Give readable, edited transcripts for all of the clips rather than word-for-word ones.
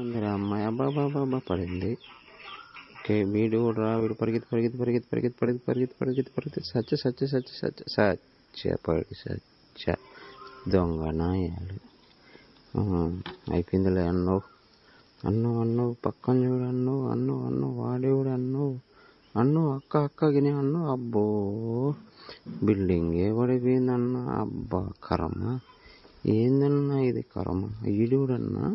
ఉందిరా అమ్మాయి అబ్బాబాబా పడింది. ఓకే వీడు కూడా రా, వీడు పరిగెత్తి పరిగెత్తి పరిగెత్తి పరిగెత్తి పరిగెత్తి పరిగెత్తి పరిగెత్తి పరిగెత్తి సచ్చ సచ్చ సచ్చ సచ్చ సచ్చ పడి సచ్చ దొంగ నాయాలు. అయిపోయిందిలే అన్నో అన్ను అన్ను పక్కన చూడు అన్ను అన్ను అన్ను వాడేవుడు అన్ను అన్ను అక్క అక్క గిని అన్ను అబ్బో బిల్డింగే పడిపోయిందన్న. అబ్బా కర్మ ఏందన్నా ఇది కర్మ. ఈడుడన్నా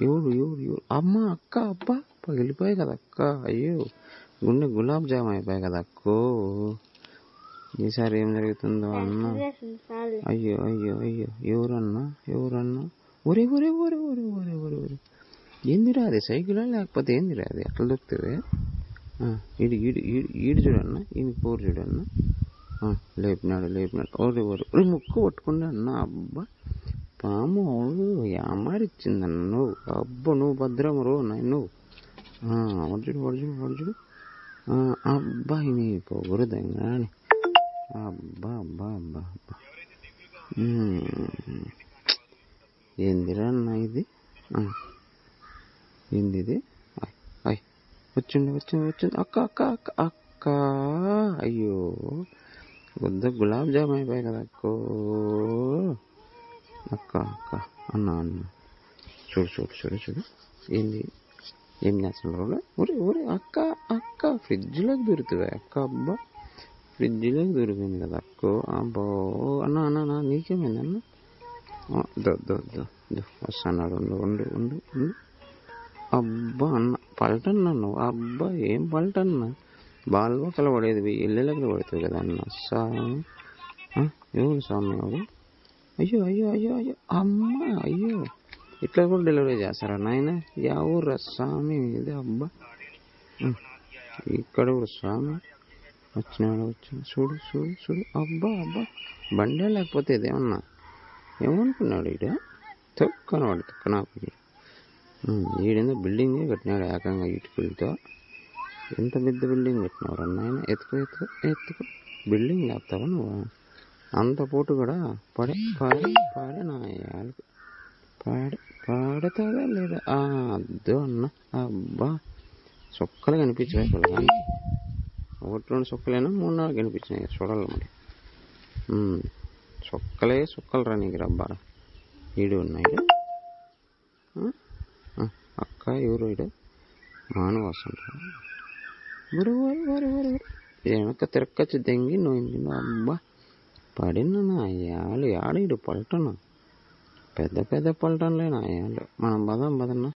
ఎవడు ఎవడు ఎవడు అమ్మ అక్క అబ్బా పగిలిపోయాయి కదా అక్క. అయ్యో గుండె గులాబ్ జామ్ అయిపోయాయి కదా అక్కో. ఈసారి ఏం జరుగుతుందో అన్న. అయ్యో అయ్యో అయ్యో ఎవరన్నా ఎవరన్నా ఒరే ఒరే ఒరే ఒరే ఒరే ఒరే ఒరే ఏందిరా అది సైకిలా లేకపోతే ఏందిరా అది అట్లా దొరుకుతుంది. ఈడు ఈడు ఈడు ఈడు చూడన్నా ఈయన పోరు చూడన్నా. లేపినాడు లేపినాడు ఓరే ఓరే ఒరే ముక్కు పట్టుకుండా అన్న. అబ్బా పాము యామారిచ్చిందన్న నువ్వు. అబ్బో నువ్వు భద్రమరు నువ్వు వడ్జుడు వడ్జుడు వడ్జుడు. అబ్బా నీ పొగురుదంగా అని. అబ్బా అబ్బా అబ్బా అబ్బా ఏందిరా అన్న ఇది. ఏంది ఇది. అయ్ వచ్చింది వచ్చింది వచ్చింది అక్క అక్క అక్క అక్క. అయ్యో వద్ద గులాబ్ జామ్ అయిపోయాయి కదా అక్కో. అక్క అక్క అన్న అన్న చూడు చూడు చూడు చూడు ఏంది ఏం చేస్తున్నారు. ఊరే ఊరే అక్క అక్క ఫ్రిడ్జ్లోకి దొరుకుతుంది అక్క. అబ్బా ఫ్రిడ్జ్లోకి దొరికింది కదా అక్కో. అబ్బో అన్న అన్న అన్న నీకేమైంది అన్న. వస్తున్నాడు ఉండు ఉండు ఉండు ఉండు. అబ్బా అన్న పల్టన్నా నువ్వు. అబ్బా ఏం పల్టన్నా బాల్వకల పడేది ఇళ్ళకి పడుతుంది కదా అన్న. స్వామి ఎవరు స్వామి ఎవరు. అయ్యో అయ్యో అయ్యో అయ్యో అమ్మ అయ్యో ఇట్లా కూడా డెలివరీ చేస్తారా నాయన. యా ఊర్రా స్వామి ఇది. అబ్బా ఇక్కడ కూడా స్వామి వచ్చినాడు వచ్చిన చూడు చూడు చూడు. అబ్బా అబ్బా బండే లేకపోతే ఇదేమన్నా ఏమనుకున్నాడు ఈడ. తొక్కనవాడు తొక్కనాకు. ఈడేందో బిల్డింగే కట్టినాడు ఏకంగా ఇటుకలతో. ఎంత పెద్ద బిల్డింగ్ కట్టినవారు అన్నాయన. ఎత్తుకో ఎత్తుకో ఎత్తుకో బిల్డింగ్ లేపుతావా నువ్వు. అంత పోటు కూడా పడే పాడే పాడే నాయాలకు పాడే పాడుతుందా లేదా. అద్దు అన్న. అబ్బా సొక్కలు కనిపించాయి పిల్లగా. ఒకటి రెండు సొక్కలైనా 3-4 కనిపించినాయి చూడాలి మరి. సొక్కలే సొక్కలు రా నీకు రబ్బా. ఈడు ఉన్నాయి అక్క ఎవరు ఈడు మాను వస్తుంటారు. వరు వరు వరు వరు వెనక తిరక్కచ్చి దెంగి నోయింది. అబ్బా పడిన నాయాలు ఆడీడు పల్టను పెద్ద పెద్ద పల్టన్లే నాయాలు. మనం బదం బదన్నా.